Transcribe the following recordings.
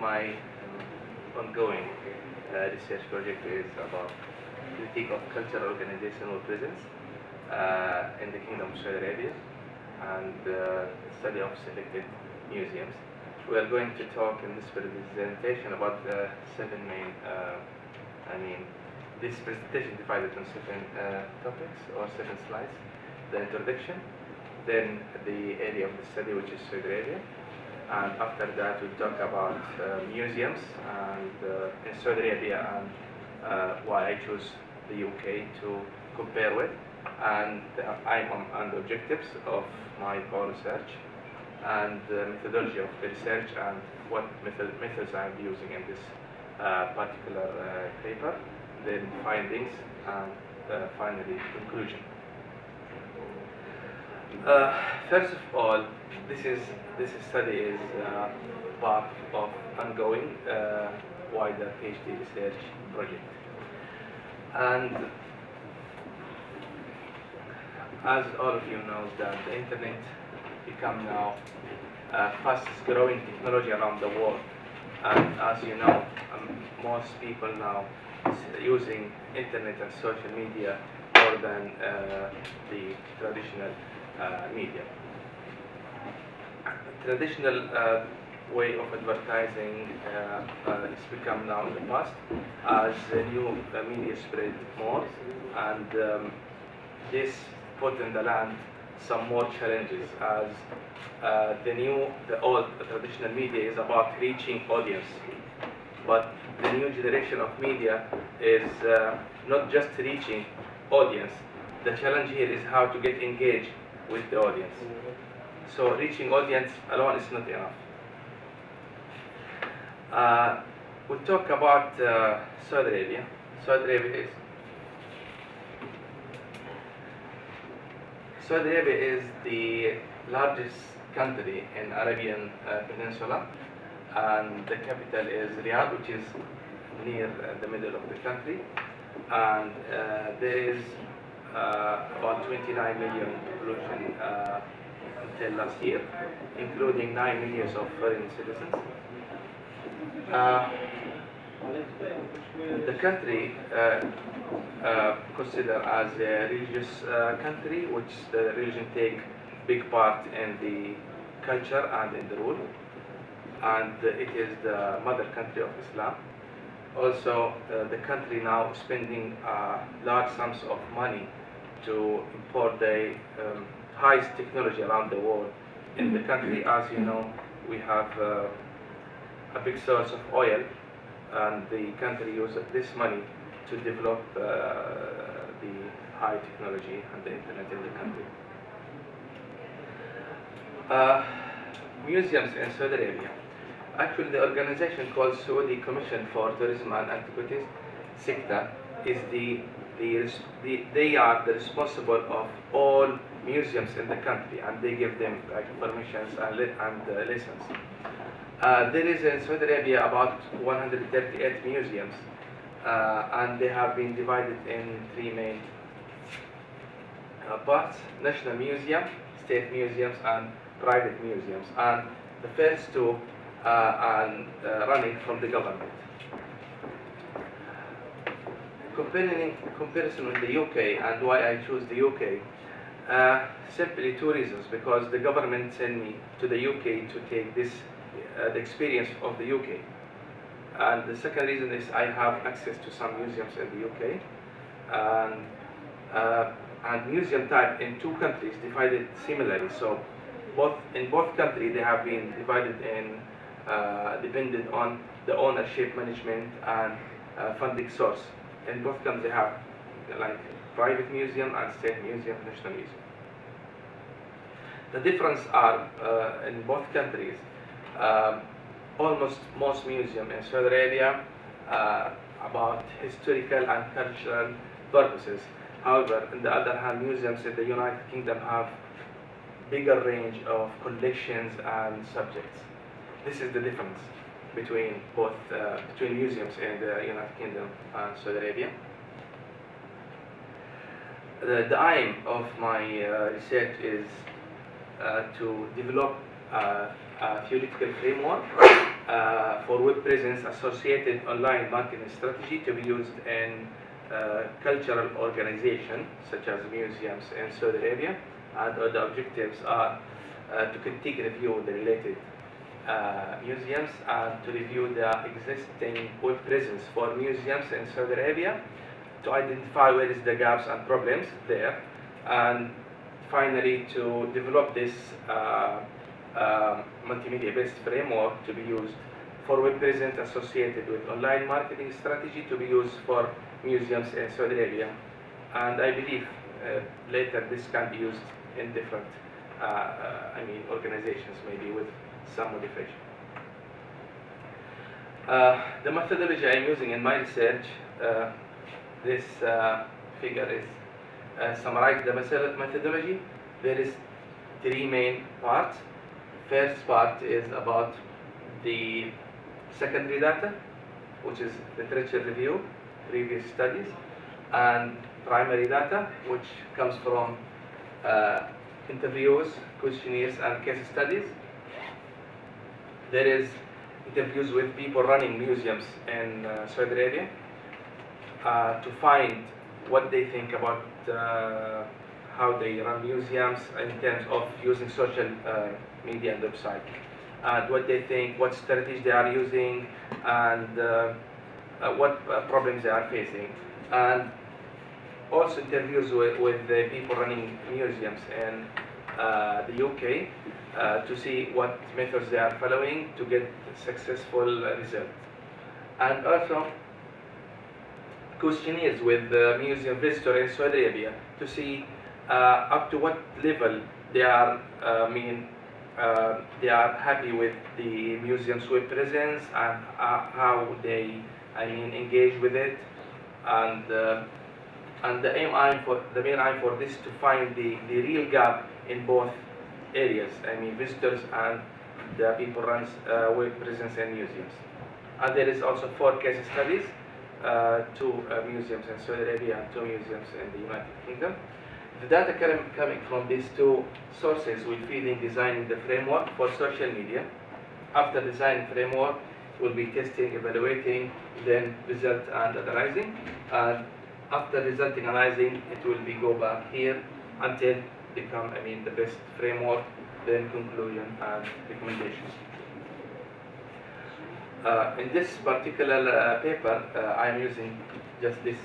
my ongoing research project is about critique of cultural organizational presence in the Kingdom of Saudi Arabia and study of selected museums. We are going to talk in this presentation about the seven main, this presentation divided on seven topics or seven slides. The introduction, then the area of the study, which is Saudi Arabia, and after that we'll talk about museums and in Saudi Arabia and why I choose the UK to compare with, and aim and objectives of my core research, and the methodology of the research and what methods I'm using in this particular paper, then findings, and finally conclusion. First of all, this study is part of ongoing wider PhD research project, and as all of you know that the internet become now fastest growing technology around the world, and as you know, most people now using internet and social media more than the traditional media. Traditional way of advertising has become now in the past as new media spread more, and this put in the land some more challenges, as the old traditional media is about reaching audience, but the new generation of media is not just reaching audience. The challenge here is how to get engaged with the audience. So reaching audience alone is not enough. We'll talk about Saudi Arabia. Saudi Arabia is the largest country in Arabian Peninsula, and the capital is Riyadh, which is near the middle of the country, and there is about 29 million population until last year, including 9 million of foreign citizens. The country considered as a religious country, which the religion take big part in the culture and in the rule, and it is the mother country of Islam. Also, the country now spending large sums of money to import the highest technology around the world in the country. As you know, we have a big source of oil, and the country uses this money to develop the high technology and the internet in the country. Museums in Saudi Arabia. Actually, the organization called Saudi Commission for Tourism and Antiquities sector is they are the responsible of all museums in the country, and they give them permissions and license. There is in Saudi Arabia about 138 museums, and they have been divided in three main parts: national museum, state museums, and private museums. And the first two are running from the government. Comparison with the UK, and why I choose the UK, simply two reasons: because the government sent me to the UK to take this the experience of the UK, and the second reason is I have access to some museums in the UK, and museum type in two countries divided similarly. So in both countries they have been divided in dependent on the ownership, management, and funding source. In both countries they have like private museum and state museum, national museum. The difference are in both countries. Almost most museums in Saudi Arabia about historical and cultural purposes. However, on the other hand, museums in the United Kingdom have bigger range of collections and subjects. This is the difference between between museums in the United Kingdom and Saudi Arabia. The aim of my research is to develop a theoretical framework for web presence associated online marketing strategy to be used in cultural organizations such as museums in Saudi Arabia, and the objectives are to critique review the related museums and to review the existing web presence for museums in Saudi Arabia to identify where is the gaps and problems there, and finally to develop this multimedia-based framework to be used for web presence associated with online marketing strategy to be used for museums in Saudi Arabia. And I believe later this can be used in different organizations, maybe with some modification. The methodology I'm using in my research, this figure is summarize the methodology. There is three main parts. First part is about the secondary data, which is literature review, previous studies, and primary data, which comes from interviews, questionnaires, and case studies. There is interviews with people running museums in Saudi Arabia to find what they think about how they run museums in terms of using social media and website, and what they think, what strategies they are using, and what problems they are facing. And also interviews with the people running museums in the UK to see what methods they are following to get successful results. And also questionnaires with museum visitors in Saudi Arabia to see up to what level they are they are happy with the museum's web presence and how they engage with it, and the main aim for this to find the real gap in both areas, visitors and the people runs web presence in museums. And there is also 4 case studies, 2 museums in Saudi Arabia and 2 museums in the United Kingdom. The data coming from these 2 sources will feed in designing the framework for social media. After designing framework, we'll be testing, evaluating, then result and analyzing. And after result and analyzing, it will be go back here until become the best framework, then conclusion and recommendations. In this particular paper, I am using just this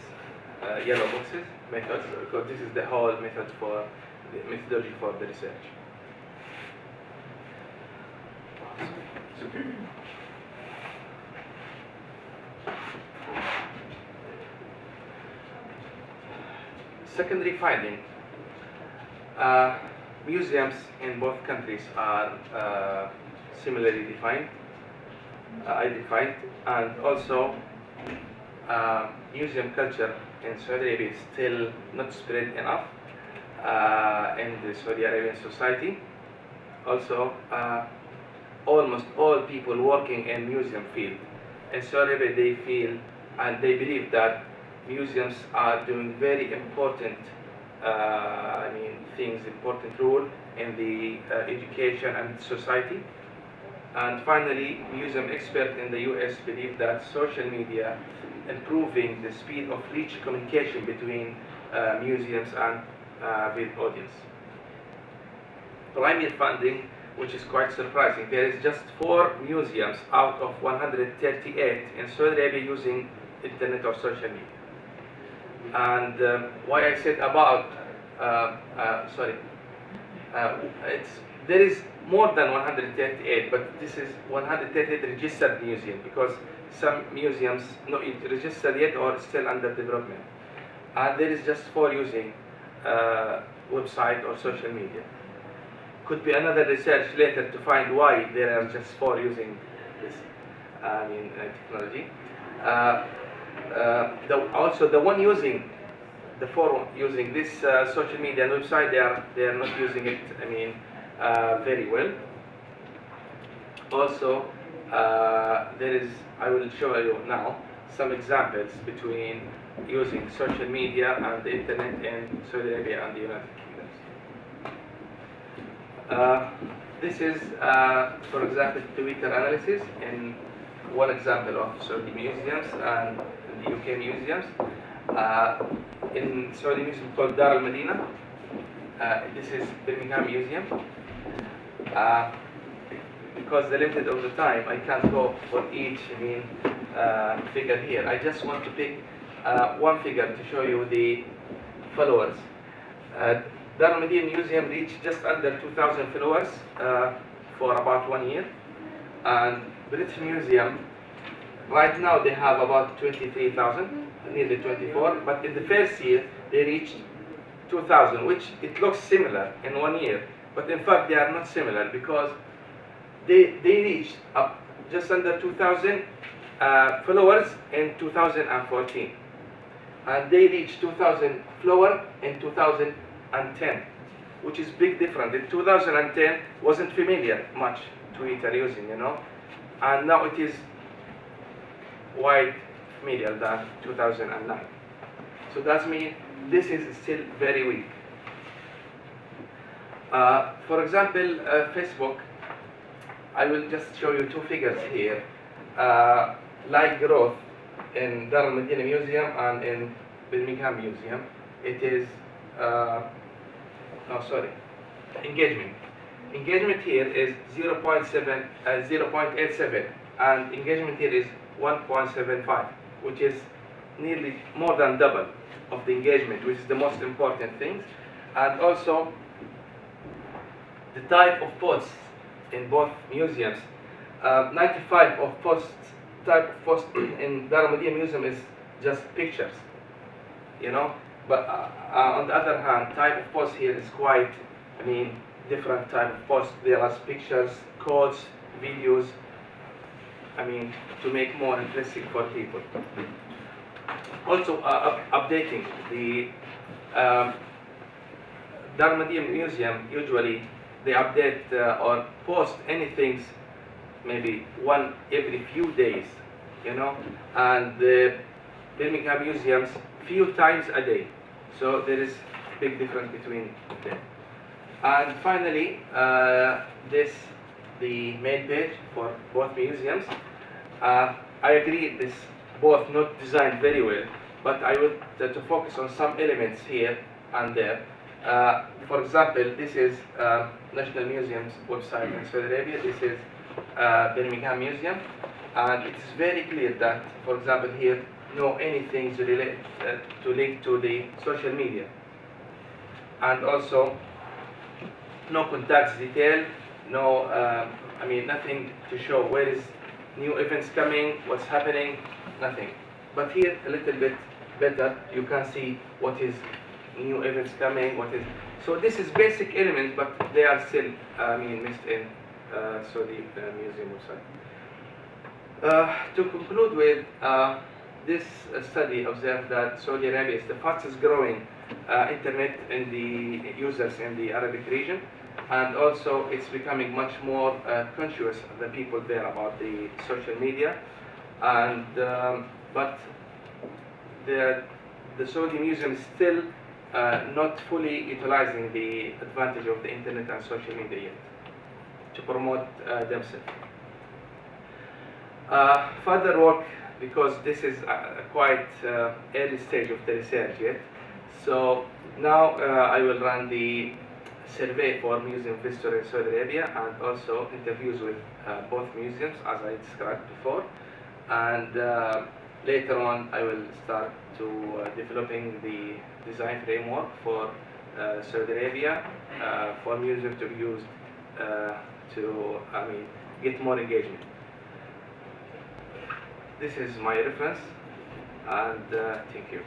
yellow boxes methods because this is the whole method for the methodology for the research. Secondary finding. Museums in both countries are similarly identified, and also museum culture in Saudi Arabia is still not spread enough in the Saudi Arabian society. Also, almost all people working in museum field in Saudi Arabia, they feel and they believe that museums are doing very important important role in the education and society. And finally, museum experts in the US believe that social media improving the speed of reach communication between museums and with audience. Primary funding, which is quite surprising, there is just 4 museums out of 138 in Saudi Arabia using internet or social media. And why I said about there is more than 138, but this is 138 registered museum because some museums not registered yet or still under development, and there is just 4 using website or social media. Could be another research later to find why there are just 4 using this technology. Also the one using the 4 using this social media and website, they are not using it very well. Also there is, I will show you now some examples between using social media and the internet in Saudi Arabia and the United Kingdom. This is, for example, Twitter analysis in one example of Saudi museums and the UK museums. In Saudi Museum called Dar Al Medina. This is Birmingham Museum. Because the limited of the time, I can't go for each figure here. I just want to pick one figure to show you the followers. Dar Al Medina Museum reached just under 2,000 followers for about 1 year, and British Museum right now they have about 23,000, nearly 24. But in the first year they reached 2,000, which it looks similar in 1 year, but in fact they are not similar because they reached up just under 2,000 followers in 2014, and they reached 2,000 followers in 2010, which is big difference. In 2010 wasn't familiar much Twitter using, and now it is wide familiar than 2009. So that means this is still very weak. For example, Facebook, I will just show you two figures here. Like growth in Dar Al Medina Museum and in Birmingham Museum, it is, engagement. Engagement here is 0.87, and engagement here is 1.75, which is nearly more than double of the engagement, which is the most important thing. And also the type of posts in both museums. 95 of type of post in Dar Al Medina Museum is just pictures, But on the other hand, type of post here is quite, different type of post. There are pictures, quotes, videos, to make more interesting for people. Also, updating the Dar Al Medina Museum, usually they update or post anything maybe one every few days, and the Birmingham Museums few times a day. So there is big difference between them. And finally, the main page for both museums. I agree this both not designed very well, but I would to focus on some elements here and there. For example, this is National Museum's website in Saudi Arabia. This is Birmingham Museum, and it is very clear that, for example, here no anything to relate to link to the social media, and also no contacts detail, no nothing to show where is new events coming, what's happening, nothing. But here a little bit better, you can see what is new events coming, what is. So this is basic elements, but they are still missed in Saudi Museum website. To conclude with, this study observed that Saudi Arabia is the fastest growing internet in the users in the Arabic region, and also it's becoming much more conscious of the people there about the social media, and but the Saudi Museum is still not fully utilizing the advantage of the internet and social media yet to promote themselves. Further work, because this is a quite early stage of the research yet. So now I will run the survey for museum visitors in Saudi Arabia, and also interviews with both museums as I described before. And later on I will start to developing the design framework for Saudi Arabia for museums to be used to get more engagement. This is my reference, and thank you.